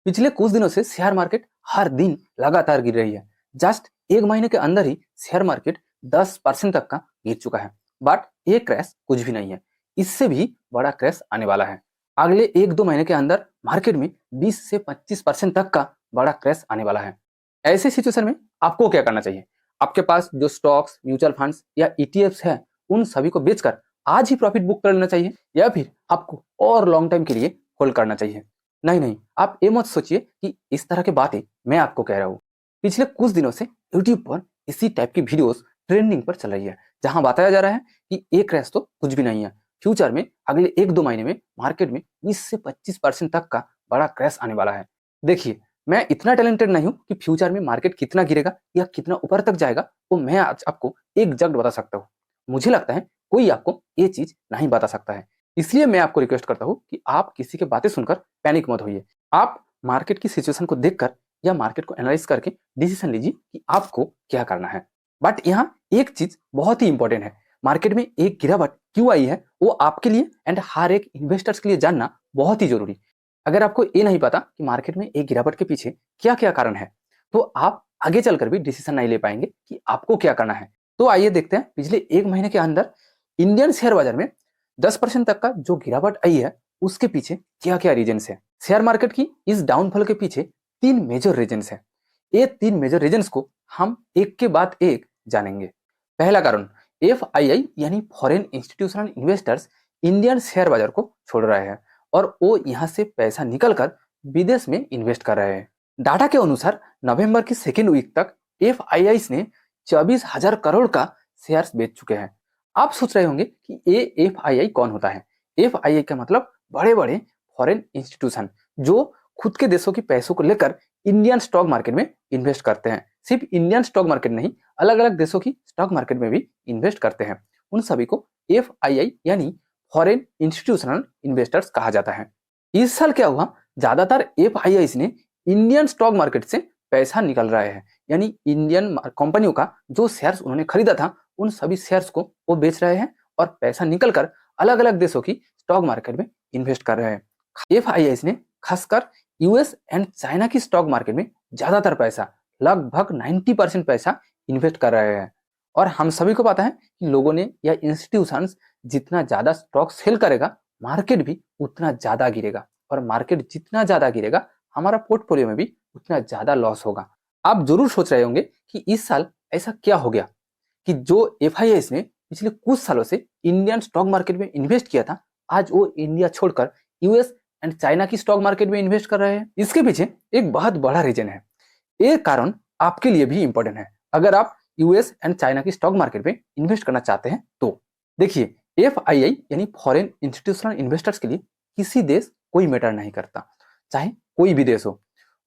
पिछले कुछ दिनों से शेयर मार्केट हर दिन लगातार गिर रही है। जस्ट एक महीने के अंदर ही शेयर मार्केट 10% तक का गिर चुका है। बट ये क्रैश कुछ भी नहीं है, इससे भी बड़ा क्रैश आने वाला है। अगले एक दो महीने के अंदर मार्केट में 20 से 25% तक का बड़ा क्रैश आने वाला है। ऐसे सिचुएशन में आपको क्या करना चाहिए? आपके पास जो स्टॉक्स, म्यूचुअल फंड्स या ईटीएफ्स है, उन सभी को बेचकर आज ही प्रॉफिट बुक कर लेना चाहिए, या फिर आपको और लॉन्ग टाइम के लिए होल्ड करना चाहिए? नहीं नहीं, आप ये मत सोचिए कि इस तरह की बातें मैं आपको कह रहा हूँ। पिछले कुछ दिनों से यूट्यूब पर इसी टाइप की वीडियोस ट्रेंडिंग पर चल रही है, जहां बताया जा रहा है कि ये क्रैश तो कुछ भी नहीं है। फ्यूचर में अगले एक दो महीने में मार्केट में 20 से 25% तक का बड़ा क्रैश आने वाला है। देखिए, मैं इतना टैलेंटेड नहीं हूं कि फ्यूचर में मार्केट कितना गिरेगा या कितना ऊपर तक जाएगा वो मैं आज आपको एग्जैक्ट बता सकता हूँ। मुझे लगता है कोई आपको ये चीज नहीं बता सकता है। इसलिए मैं आपको रिक्वेस्ट करता हूँ कि आप किसी की बातें सुनकर पैनिक मत होइए। आप मार्केट की सिचुएशन को देखकर या मार्केट को एनालाइज करके डिसीजन लीजिए कि आपको क्या करना है। बट यहाँ एक चीज बहुत ही इंपॉर्टेंट है, मार्केट में एक गिरावट क्यों आई है वो आपके लिए एंड हर एक इन्वेस्टर्स के लिए जानना बहुत ही जरूरी। अगर आपको ये नहीं पता कि मार्केट में एक गिरावट के पीछे क्या क्या कारण है, तो आप आगे चलकर भी डिसीजन नहीं ले पाएंगे कि आपको क्या करना है। तो आइए देखते हैं पिछले एक महीने के अंदर इंडियन शेयर बाजार में 10% तक का जो गिरावट आई है उसके पीछे क्या क्या रीजंस है। शेयर मार्केट की इस डाउनफॉल के पीछे तीन मेजर रीजंस है। ये तीन मेजर रीजंस को हम एक के बाद एक जानेंगे। पहला कारण, एफआईआई यानी foreign institutional investors Indian share बाजार को छोड़ रहे हैं और वो यहाँ से पैसा निकलकर विदेश में इन्वेस्ट कर रहे हैं। डाटा के अनुसार नवंबर की सेकेंड वीक तक एफआईआई ने 24,000 करोड़ का शेयर्स बेच चुके हैं। आप सोच रहे होंगे कि ये एफआईआई कौन होता है? एफआईआई का मतलब बड़े बड़े फॉरेन इंस्टीट्यूशन जो खुद के देशों की पैसों को लेकर इंडियन स्टॉक मार्केट में इन्वेस्ट करते हैं। सिर्फ इंडियन स्टॉक मार्केट नहीं, अलग अलग देशों की स्टॉक मार्केट में भी इन्वेस्ट करते हैं। उन सभी को एफआईआई यानी फॉरेन इंस्टीट्यूशनल इन्वेस्टर्स कहा जाता है। इस साल क्या हुआ, ज्यादातर एफआईआई ने इंडियन स्टॉक मार्केट से पैसा निकल रहे हैं, यानी इंडियन कंपनियों का जो शेयर्स उन्होंने खरीदा था उन सभी शेयर्स को वो बेच रहे हैं और पैसा निकलकर अलग अलग देशों की स्टॉक मार्केट में इन्वेस्ट कर रहे हैं। एफआईआई ने खासकर यूएस एंड चाइना की स्टॉक मार्केट में ज्यादातर पैसा, लगभग 90% पैसा इन्वेस्ट कर रहे हैं। और हम सभी को पता है कि लोगों ने या इंस्टीट्यूशंस जितना ज्यादा स्टॉक सेल करेगा मार्केट भी उतना ज्यादा गिरेगा, और मार्केट जितना ज्यादा गिरेगा हमारा पोर्टफोलियो में भी उतना ज्यादा लॉस होगा। आप जरूर सोच रहे होंगे कि इस साल ऐसा क्या हो गया कि जो एफआईआई ने पिछले कुछ सालों से इंडियन स्टॉक मार्केट में इन्वेस्ट किया था, आज वो इंडिया छोड़कर यूएस एंड चाइना की स्टॉक मार्केट में इन्वेस्ट कर रहे हैं। इसके पीछे एक बहुत बड़ा रीजन है। ये कारण आपके लिए भी इंपॉर्टेंट है अगर आप यूएस एंड चाइना की स्टॉक मार्केट में इन्वेस्ट करना चाहते हैं तो। देखिए, एफआईआई यानी फॉरेन इंस्टीट्यूशनल इन्वेस्टर्स के लिए किसी देश कोई मैटर नहीं करता, चाहे कोई भी देश हो।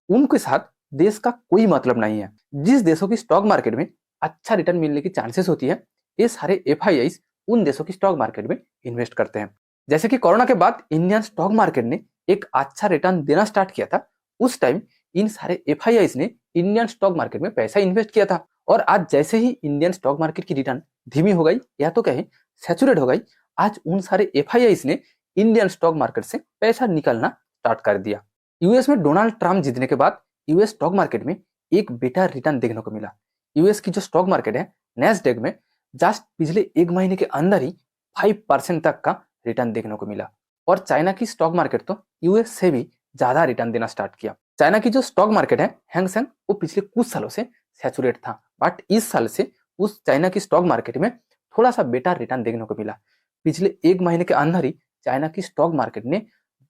उनके साथ देश का कोई मतलब नहीं है। जिस देशों की स्टॉक मार्केट में अच्छा रिटर्न मिलने की चांसेस होती है, ये सारे एफआईआई उन देशों की स्टॉक मार्केट में इन्वेस्ट करते हैं। जैसे कि कोरोना के बाद इंडियन स्टॉक मार्केट ने एक अच्छा रिटर्न देना स्टार्ट किया था, उस टाइम इन सारे एफआईआई ने इंडियन स्टॉक मार्केट में पैसा इन्वेस्ट किया था। और आज जैसे ही इंडियन स्टॉक मार्केट की रिटर्न धीमी हो गई या तो कहें सैचुरेट हो गई, आज उन सारे एफआईआई ने इंडियन स्टॉक मार्केट से पैसा निकलना स्टार्ट कर दिया। यूएस में डोनाल्ड ट्रंप जीतने के बाद यूएस स्टॉक मार्केट में एक बेटर रिटर्न देखने को मिला। यूएस की जो स्टॉक मार्केट है नैस्डैक में जस्ट पिछले एक महीने के अंदर ही 5% तक का रिटर्न देखने को मिला। और चाइना की स्टॉक मार्केट तो यूएस से भी ज्यादा रिटर्न देना स्टार्ट किया। चाइना की जो स्टॉक मार्केट है हैंगसेंग, वो पिछले कुछ सालों से सैचुरेट था, बट इस साल से उस चाइना की स्टॉक मार्केट में थोड़ा सा बेटर रिटर्न देखने को मिला। पिछले एक महीने के अंदर ही चाइना की स्टॉक मार्केट ने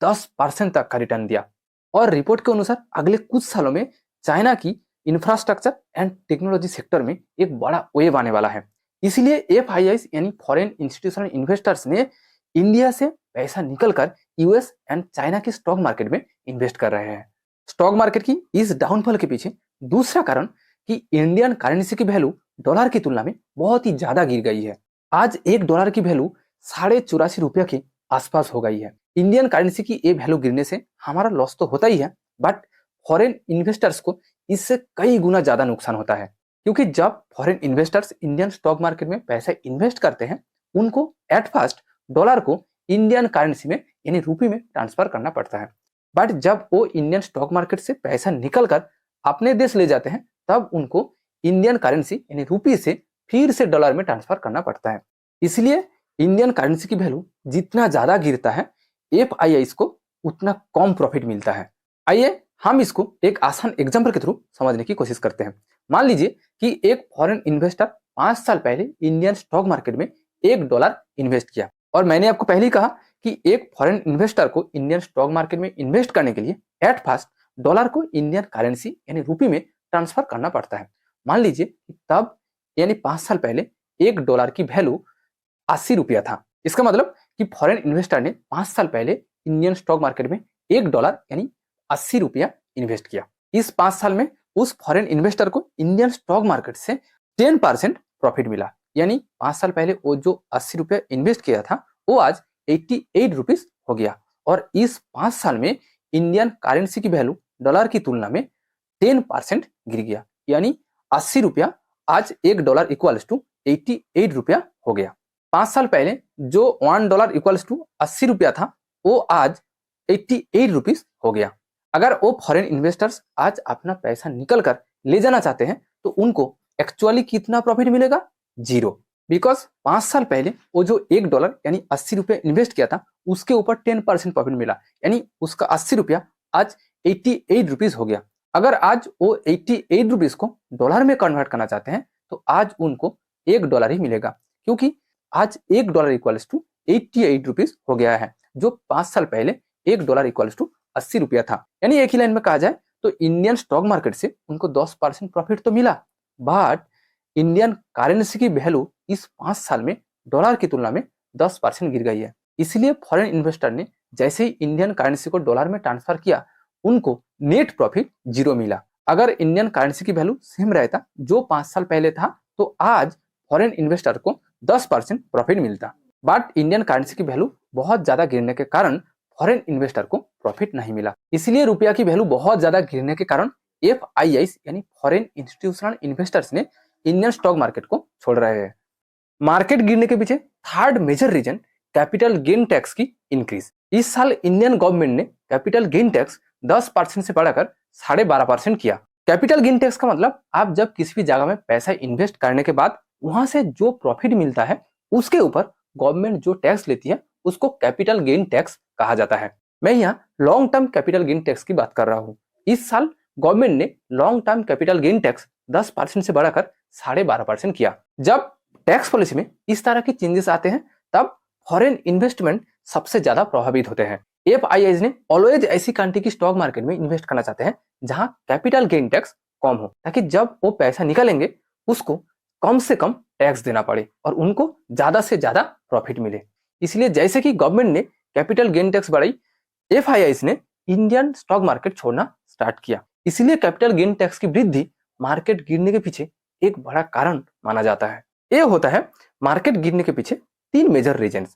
10% तक का रिटर्न दिया। और रिपोर्ट के अनुसार अगले कुछ सालों में चाइना की इंफ्रास्ट्रक्चर एंड टेक्नोलॉजी सेक्टर में एक बड़ा वेव आने वाला है। इसीलिए एफआईआई यानी फॉरेन इंस्टीट्यूशनल इन्वेस्टर्स ने इंडिया से पैसा निकलकर यूएस एंड चाइना की स्टॉक मार्केट में इन्वेस्ट कर रहे हैं। स्टॉक मार्केट की इस डाउनफॉल के पीछे दूसरा कारण कि इंडियन करेंसी की वैल्यू डॉलर की तुलना में बहुत ही ज्यादा गिर गई है। आज $1 की वैल्यू ₹84.5 के आसपास हो गई है। इंडियन करेंसी की ये वैल्यू गिरने से हमारा लॉस तो होता ही है, बट फॉरेन इन्वेस्टर्स को इससे कई गुना ज्यादा नुकसान होता है, क्योंकि जब foreign investors Indian stock market में पैसा इन्वेस्ट करते हैं उनको एट फर्स्ट डॉलर को इंडियन करेंसी में यानी रुपये में ट्रांसफर करना पड़ता है। बट जब वो इंडियन स्टॉक मार्केट से पैसा निकल कर अपने देश ले जाते हैं तब उनको इंडियन करेंसी यानी रुपी से फिर से डॉलर में ट्रांसफर करना पड़ता है। इसलिए इंडियन करेंसी की वैल्यू जितना ज्यादा गिरता है एफआईआई को उतना कम प्रॉफिट मिलता है। आइए हम इसको एक आसान एग्जांपल के थ्रू समझने की कोशिश करते हैं। मान लीजिए कि एक फॉरेन इन्वेस्टर 5 साल पहले इंडियन स्टॉक मार्केट में $1 इन्वेस्ट किया और मैंने आपको पहले ही कहा कि एक फॉरेन इन्वेस्टर को इंडियन स्टॉक मार्केट में इन्वेस्ट करने के लिए एट फर्स्ट डॉलर को इंडियन करेंसी यानी रुपी में ट्रांसफर करना पड़ता है। मान लीजिए कि तब यानी 5 साल पहले $1 की वैल्यू 80 रुपया था। इसका मतलब कि फॉरेन इन्वेस्टर ने 5 साल पहले इंडियन स्टॉक मार्केट में $1 यानी 80 रुपया इन्वेस्ट किया। इस 5 साल में उस फॉरेन इन्वेस्टर को इंडियन स्टॉक मार्केट से 10% प्रॉफिट मिला, यानी 5 साल पहले वो जो 80 रुपया इन्वेस्ट किया था वो आज 88 रुपीज हो गया और इस 5 साल में इंडियन करेंसी की वैल्यू डॉलर की तुलना में 10% गिर गया, यानी 80 रुपया आज $1 इक्वल्स टू 88 रुपया हो गया। 5 साल पहले जो $1 इक्वल्स टू 80 रुपया था वो आज 88 रुपीज हो गया। अगर वो फॉरेन इन्वेस्टर्स आज अपना पैसा निकल कर ले जाना चाहते हैं तो उनको एक्चुअली कितना प्रॉफिट मिलेगा? 0, बिकॉज 5 साल पहले वो जो $1 यानी 80 रुपया इन्वेस्ट किया था उसके ऊपर 10% प्रॉफिट मिला, यानी उसका 80 रुपया आज 88 रुपीज हो गया। अगर आज वो 88 रुपीज को डॉलर में कन्वर्ट करना चाहते हैं तो आज उनको $1 ही मिलेगा, क्योंकि आज $1 इक्वल्स टू 88 रुपीज हो गया है, जो 5 साल पहले $1 इक्वल्स टू 80 रुपया था। यानी एक ही लाइन में कहा जाए तो इंडियन स्टॉक मार्केट से उनको 10% प्रॉफिट तो मिला, बट इंडियन करेंसी की वैल्यू इस 5 साल में डॉलर की तुलना में 10% गिर गई है। इसलिए फॉरेन इन्वेस्टर ने जैसे ही इंडियन करेंसी को डॉलर में ट्रांसफर किया उनको नेट प्रॉफिट 0 मिला। अगर इंडियन करेंसी की वैल्यू सेम रहता जो 5 साल पहले था तो आज फॉरेन इन्वेस्टर को 10% प्रॉफिट मिलता, बट इंडियन करेंसी की वैल्यू बहुत ज्यादा गिरने के कारण फॉरेन इन्वेस्टर को प्रॉफिट नहीं मिला। इसलिए रुपया की वैल्यू बहुत ज्यादा गिरने के कारण एफआईआई यानी फॉरेन इंस्टीट्यूशनल इन्वेस्टर्स ने इंडियन स्टॉक मार्केट को छोड़ रहे हैं। मार्केट गिरने के पीछे third major reason capital gain tax की इंक्रीज। इस साल इंडियन गवर्नमेंट ने कैपिटल गेन टैक्स 10% से बढ़ाकर 12.5% किया। कैपिटल गेन टैक्स का मतलब आप जब किसी भी जगह में पैसा इन्वेस्ट करने के बाद वहां से जो प्रॉफिट मिलता है उसके ऊपर गवर्नमेंट जो टैक्स लेती है उसको कैपिटल गेन टैक्स कहा जाता है। मैं यहाँ long term capital gain tax की बात कर रहा हूँ। इस साल गवर्नमेंट ने long term capital gain tax 10% से बढ़ाकर 12.5% किया। जब टैक्स पॉलिसी में इस तरह के चेंजेस आते हैं तब फॉरेन इन्वेस्टमेंट सबसे ज्यादा प्रभावित होते हैं। एफआईआई ने ऑलवेज ऐसी कंट्री की स्टॉक मार्केट में इन्वेस्ट करना चाहते हैं जहां कैपिटल गेन टैक्स कम हो, ताकि जब वो पैसा निकालेंगे उसको कम से कम टैक्स देना पड़े और उनको ज्यादा से ज्यादा प्रॉफिट मिले। इसलिए जैसे कि गवर्नमेंट ने कैपिटल गेन टैक्स बढ़ाई, एफआईआई ने इंडियन स्टॉक मार्केट छोड़ना स्टार्ट किया। इसलिए कैपिटल गेन टैक्स की वृद्धि मार्केट गिरने के पीछे एक बड़ा कारण माना जाता है। ये होता है मार्केट गिरने के पीछे 3 मेजर रीजंस।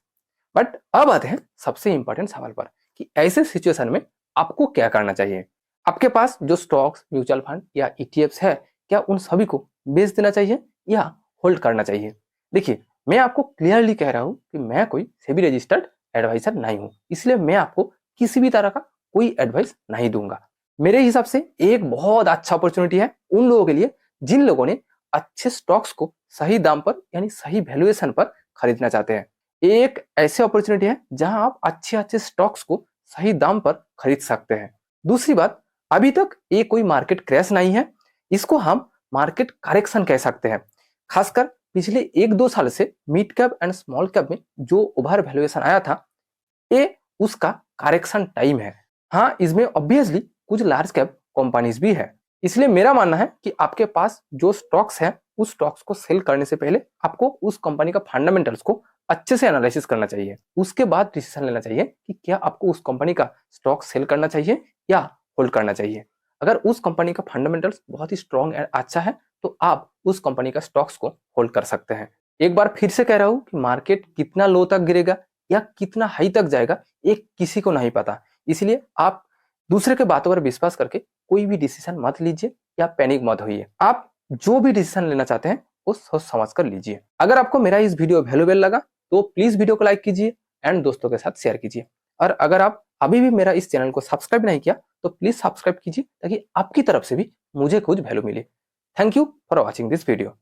बट अब आते हैं सबसे इंपॉर्टेंट सवाल पर कि ऐसे सिचुएशन में आपको क्या करना चाहिए। आपके पास जो स्टॉक्स, म्यूचुअल फंड या ईटीएफ्स है, क्या उन सभी को बेच देना चाहिए या होल्ड करना चाहिए? देखिए, मैं आपको क्लियरली कह रहा हूं कि मैं कोई सेबी रजिस्टर्ड एडवाइजर नहीं हूं, इसलिए मैं आपको किसी भी तरह का कोई एडवाइस नहीं दूंगा। मेरे हिसाब से एक बहुत अच्छा अपॉर्चुनिटी है उन लोगों के लिए जिन लोगों ने अच्छे स्टॉक्स को सही दाम पर यानी सही वैल्यूएशन पर खरीदना चाहते हैं। एक ऐसी अपॉर्चुनिटी है जहां आप अच्छे स्टॉक्स को सही दाम पर खरीद सकते हैं। दूसरी बात, अभी तक ये कोई मार्केट क्रैश नहीं है, इसको हम मार्केट करेक्शन कह सकते हैं। खासकर पिछले 1-2 साल से mid cap and small cap में जो ओवर वैल्यूएशन आया था ये उसका करेक्शन टाइम है। हाँ, इसमें ऑब्वियसली कुछ लार्ज कैप कंपनीज भी है। इसलिए मेरा मानना है कि आपके पास जो स्टॉक्स है उस स्टॉक्स को सेल करने से पहले आपको उस कंपनी का फंडामेंटल्स को अच्छे से एनालिसिस करना चाहिए। उसके बाद डिसीजन लेना चाहिए कि क्या आपको उस कंपनी का स्टॉक सेल करना चाहिए या होल्ड करना चाहिए। अगर उस कंपनी का फंडामेंटल्स बहुत ही स्ट्रॉन्ग एंड अच्छा है तो आप उस कंपनी का स्टॉक्स को होल्ड कर सकते हैं। एक बार फिर से कह रहा हूं कि मार्केट कितना लो तक गिरेगा या कितना हाई तक जाएगा ये किसी को नहीं पता, इसलिए आप दूसरे के बातों पर विश्वास करके कोई भी डिसीजन मत लीजिए या पैनिक मत होइए। आप जो भी डिसीजन लेना चाहते हैं वो सोच समझ कर लीजिए। अगर आपको मेरा इस वीडियो वैल्यूएबल लगा तो प्लीज वीडियो को लाइक कीजिए एंड दोस्तों के साथ शेयर कीजिए। और अगर आप अभी भी मेरा इस चैनल को सब्सक्राइब नहीं किया तो प्लीज सब्सक्राइब कीजिए ताकि आपकी तरफ से भी मुझे कुछ वैल्यू मिले। Thank you for watching this video.